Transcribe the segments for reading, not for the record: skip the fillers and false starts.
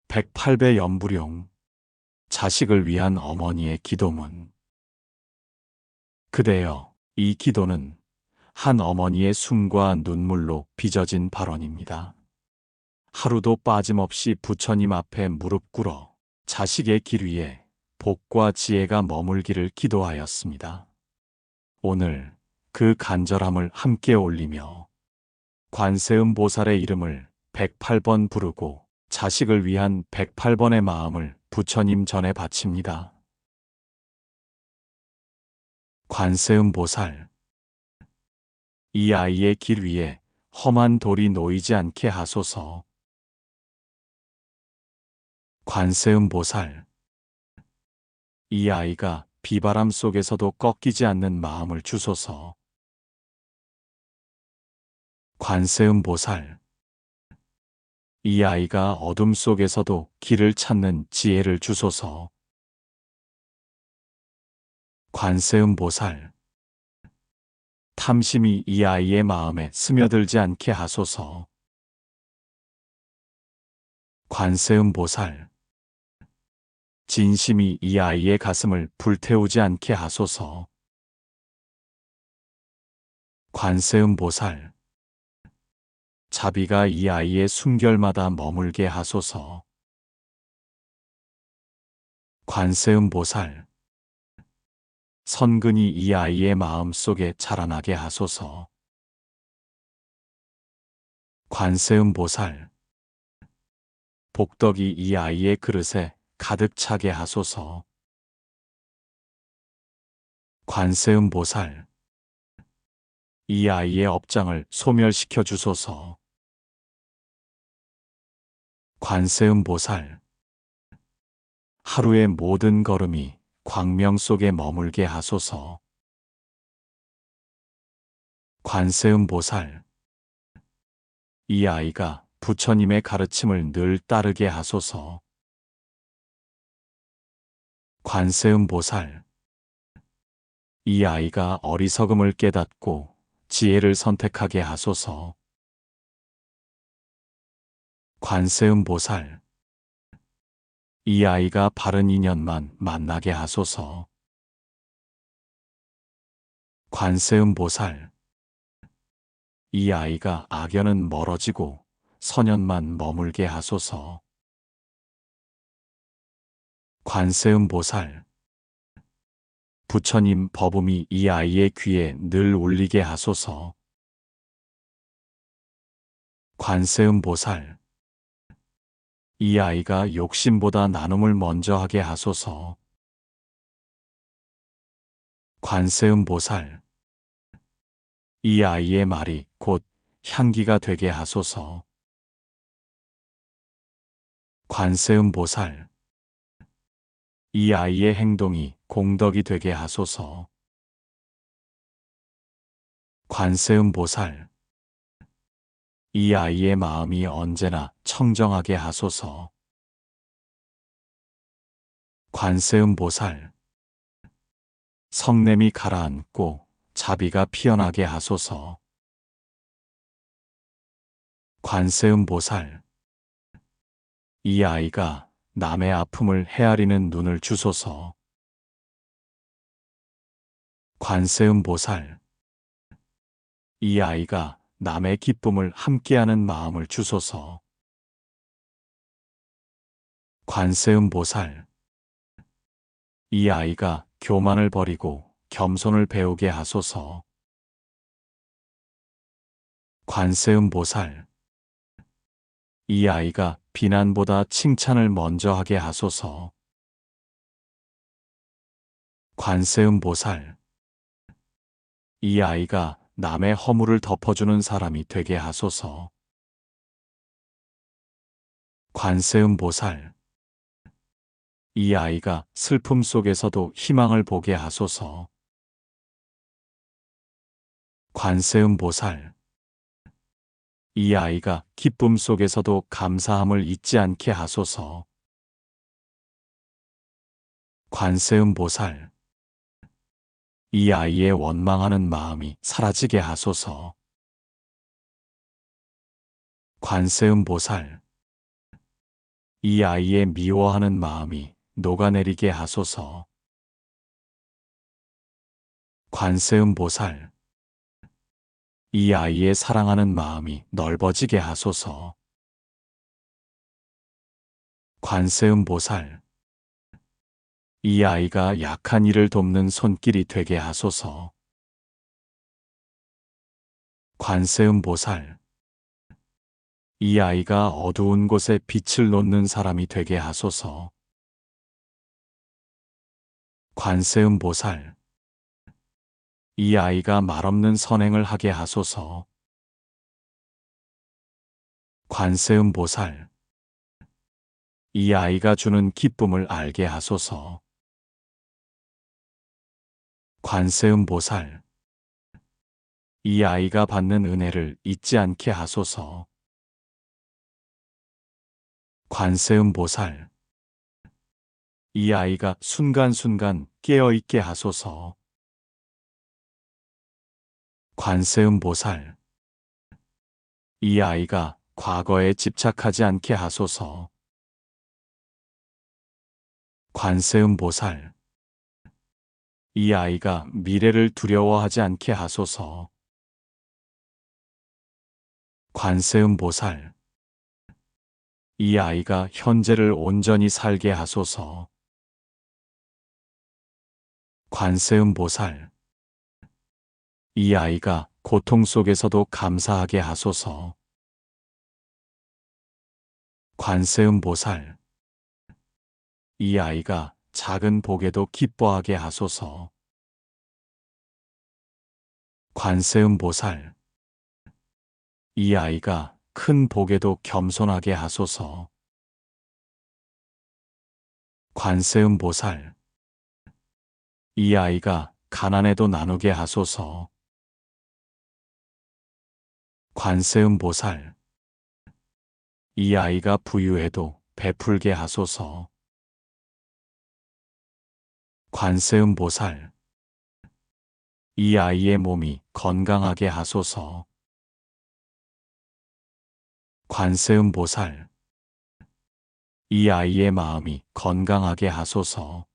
108배 연불용. 자식을 위한 어머니의 기도문. 그대여, 이 기도는 한 어머니의 숨과 눈물로 빚어진 발언입니다. 하루도 빠짐없이 부처님 앞에 무릎 꿇어 자식의 길 위에 복과 지혜가 머물기를 기도하였습니다. 오늘 그 간절함을 함께 올리며 관세음 보살의 이름을 108번 부르고 자식을 위한 108번의 마음을 부처님 전에 바칩니다. 관세음 보살, 이 아이의 길 위에 험한 돌이 놓이지 않게 하소서. 관세음 보살, 이 아이가 비바람 속에서도 꺾이지 않는 마음을 주소서. 관세음 보살, 이 아이가 어둠 속에서도 길을 찾는 지혜를 주소서. 관세음 보살, 탐심이 이 아이의 마음에 스며들지 않게 하소서. 관세음 보살, 진심이 이 아이의 가슴을 불태우지 않게 하소서. 관세음 보살, 자비가 이 아이의 숨결마다 머물게 하소서. 관세음 보살, 선근이 이 아이의 마음 속에 자라나게 하소서. 관세음 보살, 복덕이 이 아이의 그릇에 가득 차게 하소서. 관세음 보살, 이 아이의 업장을 소멸시켜 주소서. 관세음 보살, 하루의 모든 걸음이 광명 속에 머물게 하소서. 관세음 보살, 이 아이가 부처님의 가르침을 늘 따르게 하소서. 관세음 보살, 이 아이가 어리석음을 깨닫고 지혜를 선택하게 하소서. 관세음 보살, 이 아이가 바른 인연만 만나게 하소서. 관세음 보살, 이 아이가 악연은 멀어지고 선연만 머물게 하소서. 관세음 보살, 부처님 법음이 이 아이의 귀에 늘 울리게 하소서. 관세음 보살, 이 아이가 욕심보다 나눔을 먼저 하게 하소서. 관세음 보살, 이 아이의 말이 곧 향기가 되게 하소서. 관세음 보살, 이 아이의 행동이 공덕이 되게 하소서. 관세음 보살, 이 아이의 마음이 언제나 청정하게 하소서. 관세음 보살, 성냄이 가라앉고 자비가 피어나게 하소서. 관세음 보살, 이 아이가 남의 아픔을 헤아리는 눈을 주소서. 관세음 보살, 이 아이가 남의 기쁨을 함께하는 마음을 주소서. 관세음 보살, 이 아이가 교만을 버리고 겸손을 배우게 하소서. 관세음 보살, 이 아이가 비난보다 칭찬을 먼저 하게 하소서. 관세음 보살, 이 아이가 남의 허물을 덮어주는 사람이 되게 하소서. 관세음 보살, 이 아이가 슬픔 속에서도 희망을 보게 하소서. 관세음 보살, 이 아이가 기쁨 속에서도 감사함을 잊지 않게 하소서. 관세음 보살, 이 아이의 원망하는 마음이 사라지게 하소서. 관세음 보살, 이 아이의 미워하는 마음이 녹아내리게 하소서. 관세음보살, 이 아이의 사랑하는 마음이 넓어지게 하소서. 관세음보살, 이 아이가 약한 이를 돕는 손길이 되게 하소서. 관세음보살, 이 아이가 어두운 곳에 빛을 놓는 사람이 되게 하소서. 관세음보살, 이 아이가 말없는 선행을 하게 하소서. 관세음보살, 이 아이가 주는 기쁨을 알게 하소서. 관세음보살, 이 아이가 받는 은혜를 잊지 않게 하소서. 관세음보살, 이 아이가 순간순간 깨어있게 하소서. 관세음보살, 이 아이가 과거에 집착하지 않게 하소서. 관세음보살, 이 아이가 미래를 두려워하지 않게 하소서. 관세음보살, 이 아이가 현재를 온전히 살게 하소서. 관세음보살, 이 아이가 고통 속에서도 감사하게 하소서. 관세음보살, 이 아이가 작은 복에도 기뻐하게 하소서. 관세음보살, 이 아이가 큰 복에도 겸손하게 하소서. 관세음보살, 이 아이가 가난에도 나누게 하소서. 관세음보살, 이 아이가 부유해도 베풀게 하소서. 관세음보살, 이 아이의 몸이 건강하게 하소서. 관세음보살, 이 아이의 마음이 건강하게 하소서.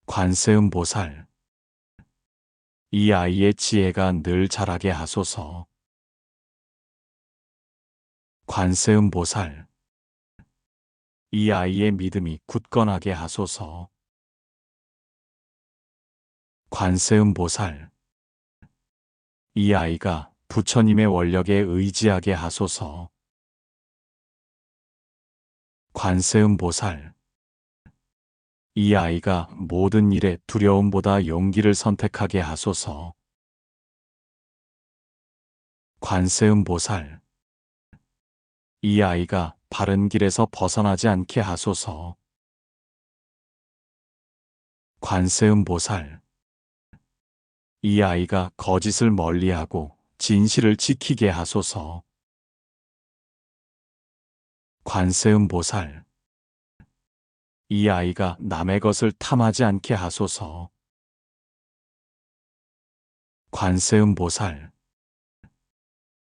관세음보살, 이 아이의 지혜가 늘 자라게 하소서. 관세음보살, 이 아이의 믿음이 굳건하게 하소서. 관세음보살, 이 아이가 부처님의 원력에 의지하게 하소서. 관세음보살, 이 아이가 모든 일에 두려움보다 용기를 선택하게 하소서. 관세음보살, 이 아이가 바른 길에서 벗어나지 않게 하소서. 관세음보살, 이 아이가 거짓을 멀리하고 진실을 지키게 하소서. 관세음보살, 이 아이가 남의 것을 탐하지 않게 하소서. 관세음보살,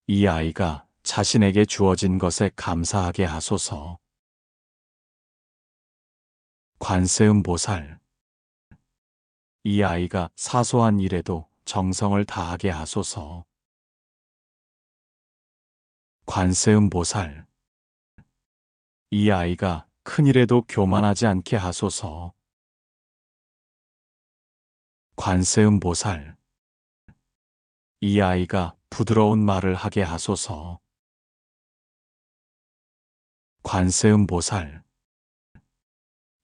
이 아이가 자신에게 주어진 것에 감사하게 하소서. 관세음보살, 이 아이가 사소한 일에도 정성을 다하게 하소서. 관세음보살, 이 아이가 큰일에도 교만하지 않게 하소서. 관세음보살, 이 아이가 부드러운 말을 하게 하소서. 관세음보살,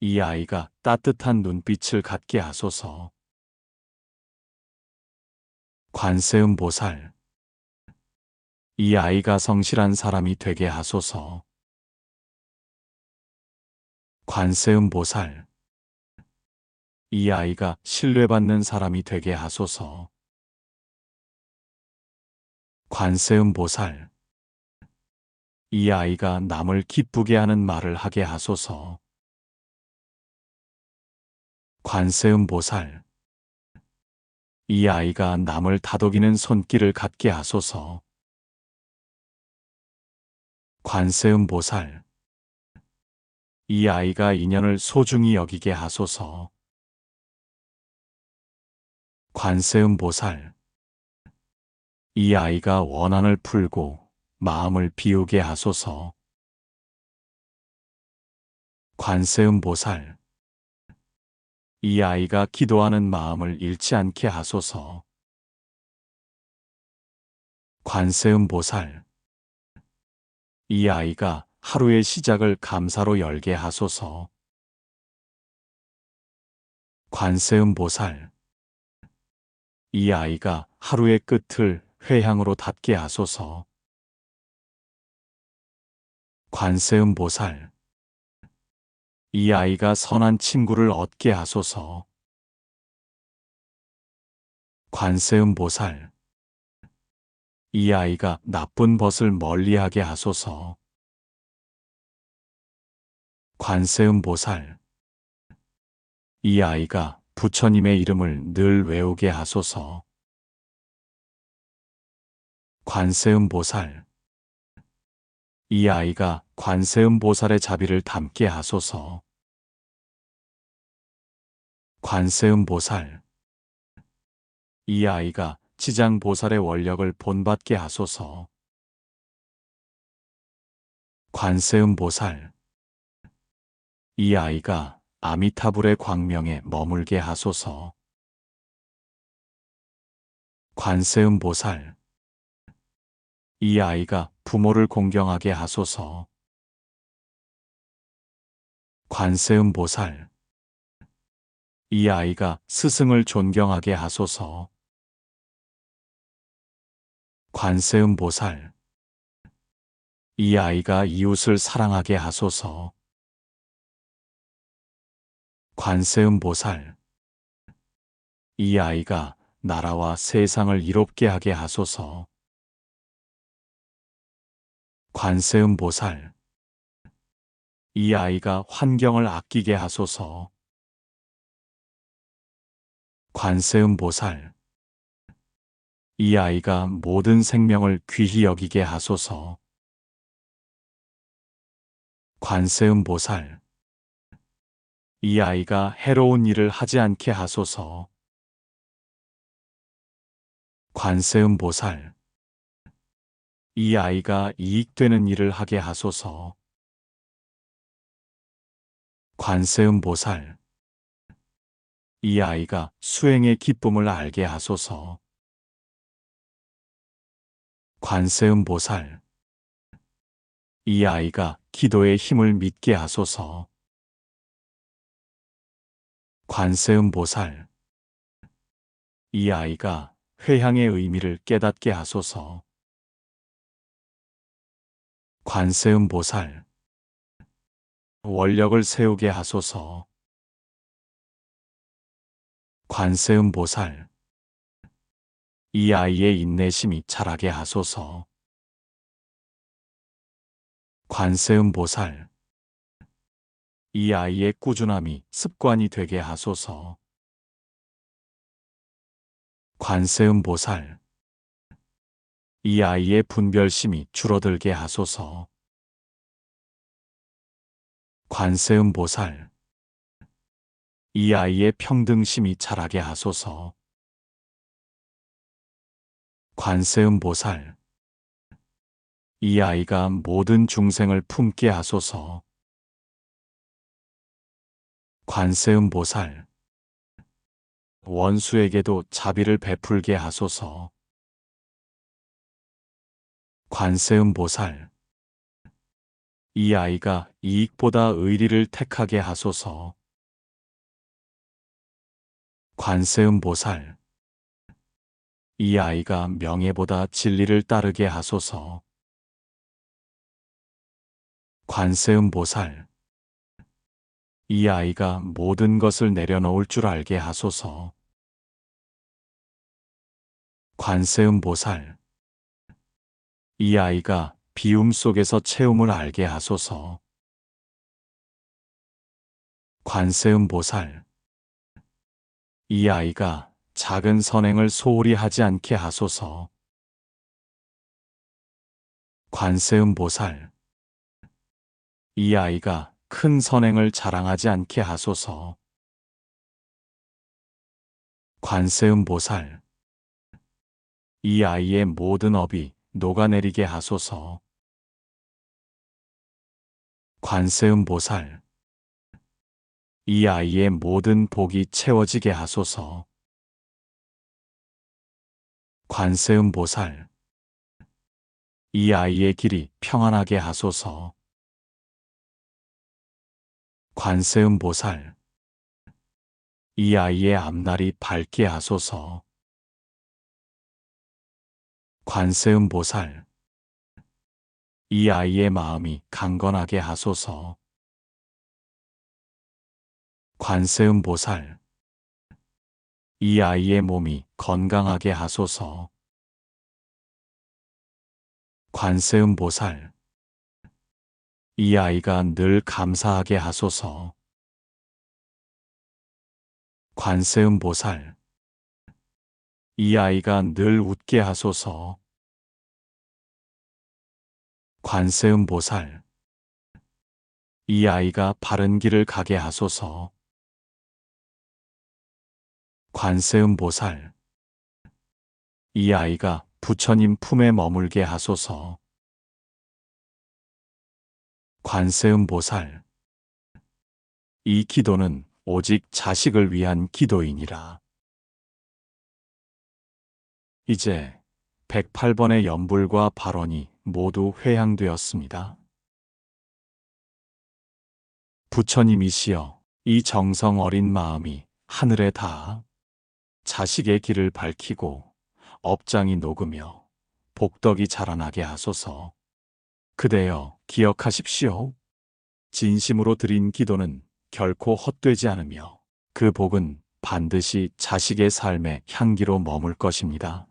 이 아이가 따뜻한 눈빛을 갖게 하소서. 관세음보살, 이 아이가 성실한 사람이 되게 하소서. 관세음보살, 이 아이가 신뢰받는 사람이 되게 하소서. 관세음보살, 이 아이가 남을 기쁘게 하는 말을 하게 하소서. 관세음보살, 이 아이가 남을 다독이는 손길을 갖게 하소서. 관세음보살, 이 아이가 인연을 소중히 여기게 하소서. 관세음보살, 이 아이가 원한을 풀고 마음을 비우게 하소서. 관세음보살, 이 아이가 기도하는 마음을 잃지 않게 하소서. 관세음보살, 이 아이가 하루의 시작을 감사로 열게 하소서. 관세음보살, 이 아이가 하루의 끝을 회향으로 닫게 하소서. 관세음보살, 이 아이가 선한 친구를 얻게 하소서. 관세음보살, 이 아이가 나쁜 벗을 멀리하게 하소서. 관세음보살, 이 아이가 부처님의 이름을 늘 외우게 하소서. 관세음보살, 이 아이가 관세음보살의 자비를 담게 하소서. 관세음보살, 이 아이가 지장보살의 원력을 본받게 하소서. 관세음보살, 이 아이가 아미타불의 광명에 머물게 하소서. 관세음보살, 이 아이가 부모를 공경하게 하소서. 관세음보살, 이 아이가 스승을 존경하게 하소서. 관세음보살, 이 아이가 이웃을 사랑하게 하소서. 관세음보살, 이 아이가 나라와 세상을 이롭게 하게 하소서. 관세음보살, 이 아이가 환경을 아끼게 하소서. 관세음보살, 이 아이가 모든 생명을 귀히 여기게 하소서. 관세음보살, 이 아이가 해로운 일을 하지 않게 하소서. 관세음보살, 이 아이가 이익되는 일을 하게 하소서. 관세음보살, 이 아이가 수행의 기쁨을 알게 하소서. 관세음보살, 이 아이가 기도의 힘을 믿게 하소서. 관세음보살, 이 아이가 회향의 의미를 깨닫게 하소서. 관세음보살, 원력을 세우게 하소서. 관세음보살, 이 아이의 인내심이 자라게 하소서. 관세음보살, 이 아이의 꾸준함이 습관이 되게 하소서. 관세음보살, 이 아이의 분별심이 줄어들게 하소서. 관세음보살, 이 아이의 평등심이 자라게 하소서. 관세음보살, 이 아이가 모든 중생을 품게 하소서. 관세음보살, 원수에게도 자비를 베풀게 하소서. 관세음보살, 이 아이가 이익보다 의리를 택하게 하소서. 관세음보살, 이 아이가 명예보다 진리를 따르게 하소서. 관세음보살, 이 아이가 모든 것을 내려놓을 줄 알게 하소서. 관세음보살, 이 아이가 비움 속에서 채움을 알게 하소서. 관세음보살, 이 아이가 작은 선행을 소홀히 하지 않게 하소서. 관세음보살, 이 아이가 큰 선행을 자랑하지 않게 하소서. 관세음보살, 이 아이의 모든 업이 녹아내리게 하소서. 관세음보살, 이 아이의 모든 복이 채워지게 하소서. 관세음보살, 이 아이의 길이 평안하게 하소서. 관세음보살, 이 아이의 앞날이 밝게 하소서. 관세음보살, 이 아이의 마음이 강건하게 하소서. 관세음보살, 이 아이의 몸이 건강하게 하소서. 관세음보살, 이 아이가 늘 감사하게 하소서. 관세음보살, 이 아이가 늘 웃게 하소서. 관세음보살, 이 아이가 바른 길을 가게 하소서. 관세음보살, 이 아이가 부처님 품에 머물게 하소서. 관세음보살, 이 기도는 오직 자식을 위한 기도이니라. 이제 108번의 연불과 발언이 모두 회향되었습니다. 부처님이시여, 이 정성 어린 마음이 하늘에 닿아 자식의 길을 밝히고 업장이 녹으며 복덕이 자라나게 하소서. 그대여 기억하십시오. 진심으로 드린 기도는 결코 헛되지 않으며 그 복은 반드시 자식의 삶의 향기로 머물 것입니다.